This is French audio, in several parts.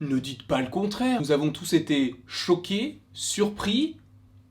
Ne dites pas le contraire. Nous avons tous été choqués, surpris,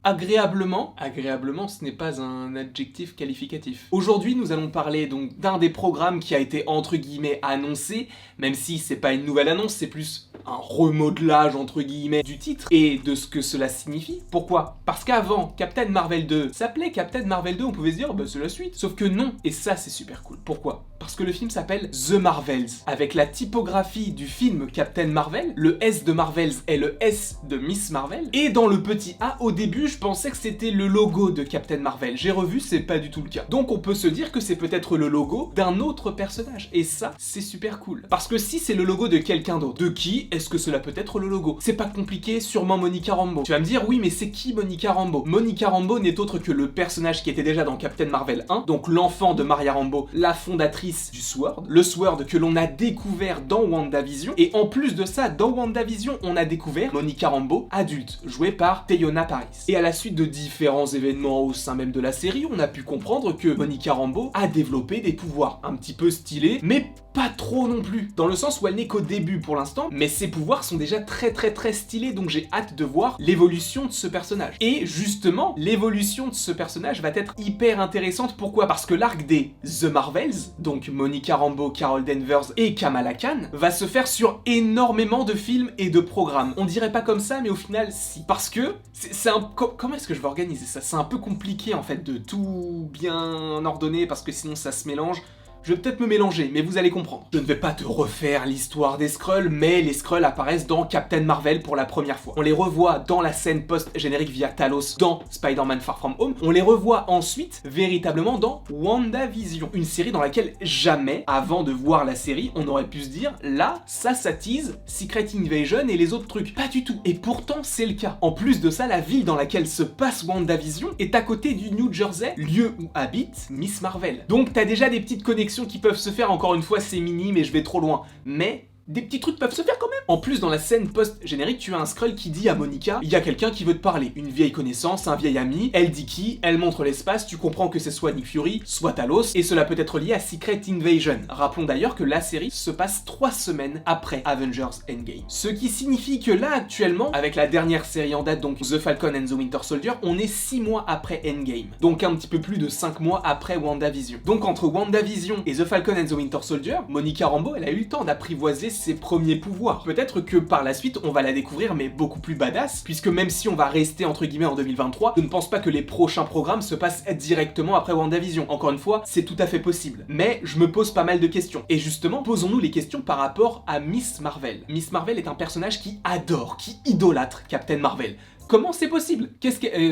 agréablement. Agréablement, ce n'est pas un adjectif qualificatif. Aujourd'hui, nous allons parler donc d'un des programmes qui a été entre guillemets annoncé, même si c'est pas une nouvelle annonce, c'est plus un remodelage entre guillemets du titre et de ce que cela signifie. Pourquoi? Parce qu'avant, Captain Marvel 2 s'appelait Captain Marvel 2, on pouvait se dire bah c'est la suite. Sauf que non, et ça c'est super cool. Pourquoi? Parce que le film s'appelle The Marvels. Avec la typographie du film Captain Marvel, le S de Marvels est le S de Miss Marvel. Et dans le petit A, au début, je pensais que c'était le logo de Captain Marvel. J'ai revu, c'est pas du tout le cas. Donc on peut se dire que c'est peut-être le logo d'un autre personnage. Et ça, c'est super cool. Parce que si c'est le logo de quelqu'un d'autre, de qui est-ce que cela peut être le logo? C'est pas compliqué, sûrement Monica Rambeau. Tu vas me dire, oui, mais c'est qui Monica Rambeau? Monica Rambeau n'est autre que le personnage qui était déjà dans Captain Marvel 1, donc l'enfant de Maria Rambeau, la fondatrice du Sword, le Sword que l'on a découvert dans WandaVision, et en plus de ça, dans WandaVision, on a découvert Monica Rambeau adulte, jouée par Teyonah Parris. Et à la suite de différents événements au sein même de la série, on a pu comprendre que Monica Rambeau a développé des pouvoirs un petit peu stylés, mais pas trop non plus, dans le sens où elle n'est qu'au début pour l'instant, mais ses pouvoirs sont déjà très stylés, donc j'ai hâte de voir l'évolution de ce personnage. Et justement, l'évolution de ce personnage va être hyper intéressante, pourquoi? Parce que l'arc des The Marvels, donc Monica Rambeau, Carol Danvers et Kamala Khan, va se faire sur énormément de films et de programmes. On dirait pas comme ça, mais au final, si. Parce que, c'est un... Comment est-ce que je vais organiser ça? C'est un peu compliqué en fait de tout bien ordonner, parce que sinon ça se mélange. Je vais peut-être me mélanger, mais vous allez comprendre. Je ne vais pas te refaire l'histoire des Skrulls, mais les Skrulls apparaissent dans Captain Marvel pour la première fois. On les revoit dans la scène post-générique via Talos dans Spider-Man Far From Home. On les revoit ensuite, véritablement, dans WandaVision. Une série dans laquelle jamais, avant de voir la série, on aurait pu se dire, là, ça s'attise Secret Invasion et les autres trucs. Pas du tout. Et pourtant, c'est le cas. En plus de ça, la ville dans laquelle se passe WandaVision est à côté du New Jersey, lieu où habite Miss Marvel. Donc t'as déjà des petites connexions qui peuvent se faire, encore une fois c'est mini mais je vais trop loin, mais des petits trucs peuvent se faire quand même. En plus, dans la scène post-générique, tu as un Skrull qui dit à Monica, il y a quelqu'un qui veut te parler, une vieille connaissance, un vieil ami, elle dit qui, elle montre l'espace, tu comprends que c'est soit Nick Fury, soit Talos, et cela peut être lié à Secret Invasion. Rappelons d'ailleurs que la série se passe 3 semaines après Avengers Endgame. Ce qui signifie que là, actuellement, avec la dernière série en date, donc The Falcon and the Winter Soldier, on est 6 mois après Endgame. Donc un petit peu plus de 5 mois après WandaVision. Donc entre WandaVision et The Falcon and the Winter Soldier, Monica Rambeau, elle a eu le temps d'apprivoiser ses premiers pouvoirs. Peut-être que par la suite, on va la découvrir, mais beaucoup plus badass, puisque même si on va rester entre guillemets en 2023, je ne pense pas que les prochains programmes se passent directement après WandaVision. Encore une fois, c'est tout à fait possible. Mais je me pose pas mal de questions. Et justement, posons-nous les questions par rapport à Miss Marvel. Miss Marvel est un personnage qui adore, qui idolâtre Captain Marvel. Comment c'est possible?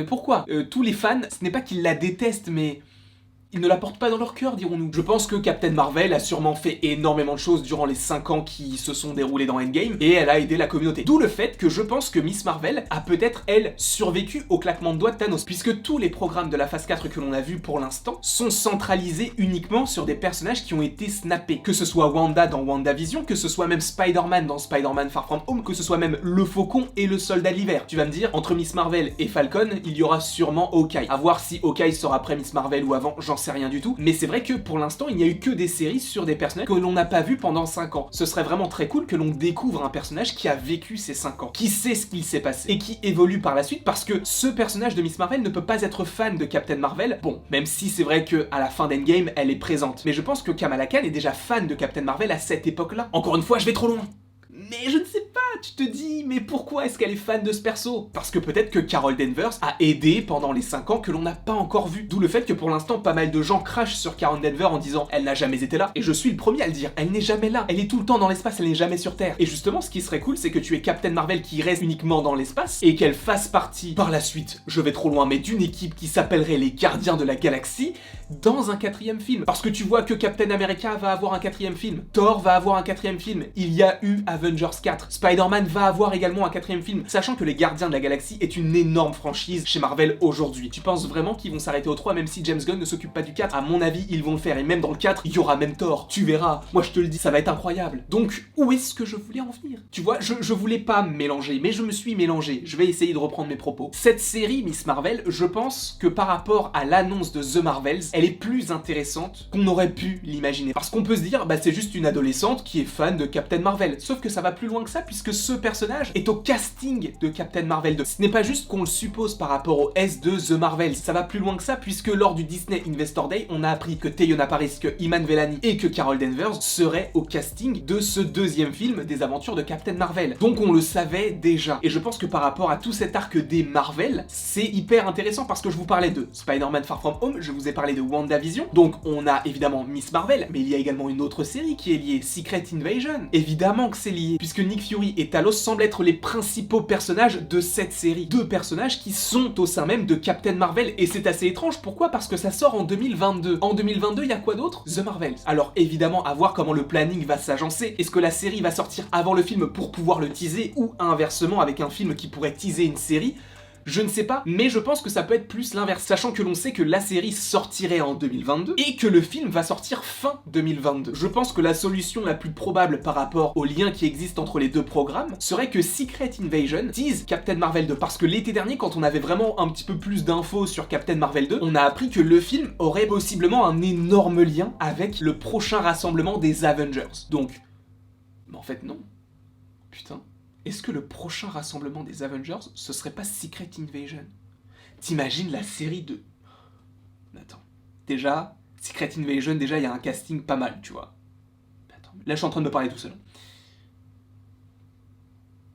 Pourquoi? Tous les fans, ce n'est pas qu'ils la détestent, mais... ils ne la portent pas dans leur cœur, dirons-nous. Je pense que Captain Marvel a sûrement fait énormément de choses durant les 5 ans qui se sont déroulés dans Endgame, et elle a aidé la communauté. D'où le fait que je pense que Miss Marvel a peut-être, elle, survécu au claquement de doigts de Thanos, puisque tous les programmes de la phase 4 que l'on a vus pour l'instant sont centralisés uniquement sur des personnages qui ont été snappés. Que ce soit Wanda dans WandaVision, que ce soit même Spider-Man dans Spider-Man Far From Home, que ce soit même le Faucon et le Soldat de l'Hiver. Tu vas me dire, entre Miss Marvel et Falcon, il y aura sûrement Hawkeye. À voir si Hawkeye sera après Miss Marvel ou avant, j'en sais rien du tout, mais c'est vrai que pour l'instant il n'y a eu que des séries sur des personnages que l'on n'a pas vus pendant 5 ans. Ce serait vraiment très cool que l'on découvre un personnage qui a vécu ces 5 ans, qui sait ce qu'il s'est passé, et qui évolue par la suite, parce que ce personnage de Miss Marvel ne peut pas être fan de Captain Marvel, bon, même si c'est vrai que à la fin d'Endgame, elle est présente, mais je pense que Kamala Khan est déjà fan de Captain Marvel à cette époque-là. Encore une fois, je vais trop loin. Mais je ne sais pas, tu te dis, mais pourquoi est-ce qu'elle est fan de ce perso? Parce que peut-être que Carol Danvers a aidé pendant les 5 ans que l'on n'a pas encore vu. D'où le fait que pour l'instant, pas mal de gens crachent sur Carol Danvers en disant « elle n'a jamais été là ». Et je suis le premier à le dire, elle n'est jamais là. Elle est tout le temps dans l'espace, elle n'est jamais sur Terre. Et justement, ce qui serait cool, c'est que tu aies Captain Marvel qui reste uniquement dans l'espace et qu'elle fasse partie, par la suite, je vais trop loin, mais d'une équipe qui s'appellerait les Gardiens de la Galaxie, dans un 4e film. Parce que tu vois que Captain America va avoir un 4e film, Thor va avoir un 4e film, il y a eu Avengers 4, Spider-Man va avoir également un 4e film, sachant que les Gardiens de la Galaxie est une énorme franchise chez Marvel aujourd'hui. Tu penses vraiment qu'ils vont s'arrêter au 3 même si James Gunn ne s'occupe pas du 4? À mon avis, ils vont le faire, et même dans le 4, il y aura même Thor, tu verras, moi je te le dis, ça va être incroyable. Donc, où est-ce que je voulais en venir? Tu vois, je voulais pas me mélanger, mais je me suis mélangé, je vais essayer de reprendre mes propos. Cette série Miss Marvel, je pense que par rapport à l'annonce de The Marvels, elle est plus intéressante qu'on aurait pu l'imaginer. Parce qu'on peut se dire, bah c'est juste une adolescente qui est fan de Captain Marvel, sauf que ça ça va plus loin que ça puisque ce personnage est au casting de Captain Marvel 2. Ce n'est pas juste qu'on le suppose par rapport au S de The Marvels, ça va plus loin que ça puisque lors du Disney Investor Day, on a appris que Teyonah Parris, que Iman Vellani et que Carol Danvers seraient au casting de ce deuxième film des aventures de Captain Marvel. Donc on le savait déjà. Et je pense que par rapport à tout cet arc des Marvel, c'est hyper intéressant parce que je vous parlais de Spider-Man Far From Home, je vous ai parlé de WandaVision, donc on a évidemment Miss Marvel, mais il y a également une autre série qui est liée, Secret Invasion. Évidemment que c'est lié, puisque Nick Fury et Talos semblent être les principaux personnages de cette série. Deux personnages qui sont au sein même de Captain Marvel, et c'est assez étrange, pourquoi? Parce que ça sort en 2022. En 2022, il y a quoi d'autre? The Marvels. Alors évidemment, à voir comment le planning va s'agencer. Est-ce que la série va sortir avant le film pour pouvoir le teaser, ou inversement avec un film qui pourrait teaser une série? Je ne sais pas, mais je pense que ça peut être plus l'inverse, sachant que l'on sait que la série sortirait en 2022 et que le film va sortir fin 2022. Je pense que la solution la plus probable par rapport au lien qui existe entre les deux programmes serait que Secret Invasion tease Captain Marvel 2, parce que l'été dernier, quand on avait vraiment un petit peu plus d'infos sur Captain Marvel 2, on a appris que le film aurait possiblement un énorme lien avec le prochain rassemblement des Avengers. Donc, mais en fait non. Putain. Est-ce que le prochain rassemblement des Avengers, ce serait pas Secret Invasion? T'imagines la série de... Attends. Déjà, Secret Invasion, déjà, il y a un casting pas mal, tu vois. Attends, là, je suis en train de me parler tout seul.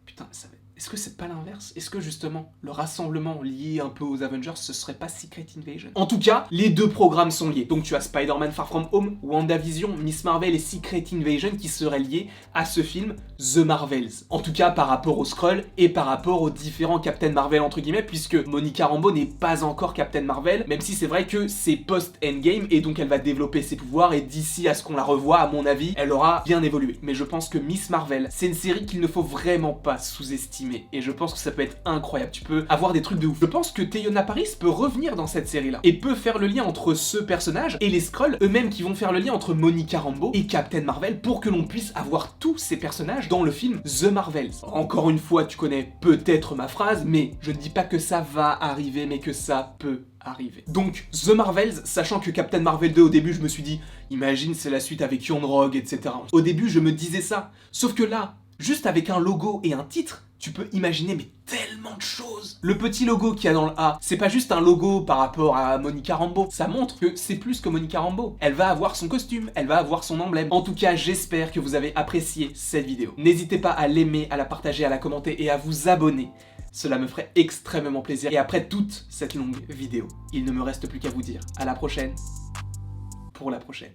Putain, ça va... Est-ce que c'est pas l'inverse? Est-ce que justement, le rassemblement lié un peu aux Avengers, ce serait pas Secret Invasion? En tout cas, les deux programmes sont liés. Donc tu as Spider-Man Far From Home, WandaVision, Miss Marvel et Secret Invasion qui seraient liés à ce film The Marvels. En tout cas, par rapport aux Skrulls et par rapport aux différents Captain Marvel entre guillemets, puisque Monica Rambeau n'est pas encore Captain Marvel, même si c'est vrai que c'est post-Endgame et donc elle va développer ses pouvoirs et d'ici à ce qu'on la revoie, à mon avis, elle aura bien évolué. Mais je pense que Miss Marvel, c'est une série qu'il ne faut vraiment pas sous-estimer. Et je pense que ça peut être incroyable, tu peux avoir des trucs de ouf. Je pense que Teyonah Parris peut revenir dans cette série-là et peut faire le lien entre ce personnage et les Skrulls, eux-mêmes qui vont faire le lien entre Monica Rambeau et Captain Marvel pour que l'on puisse avoir tous ces personnages dans le film The Marvels. Encore une fois, tu connais peut-être ma phrase, mais je ne dis pas que ça va arriver, mais que ça peut arriver. Donc, The Marvels, sachant que Captain Marvel 2, au début, je me suis dit, imagine, c'est la suite avec Young Rogue, etc. Au début, je me disais ça. Sauf que là, juste avec un logo et un titre, tu peux imaginer mais tellement de choses. Le petit logo qu'il y a dans le A, c'est pas juste un logo par rapport à Monica Rambeau, ça montre que c'est plus que Monica Rambeau. Elle va avoir son costume, elle va avoir son emblème. En tout cas, j'espère que vous avez apprécié cette vidéo. N'hésitez pas à l'aimer, à la partager, à la commenter et à vous abonner. Cela me ferait extrêmement plaisir. Et après toute cette longue vidéo, il ne me reste plus qu'à vous dire à la prochaine pour la prochaine.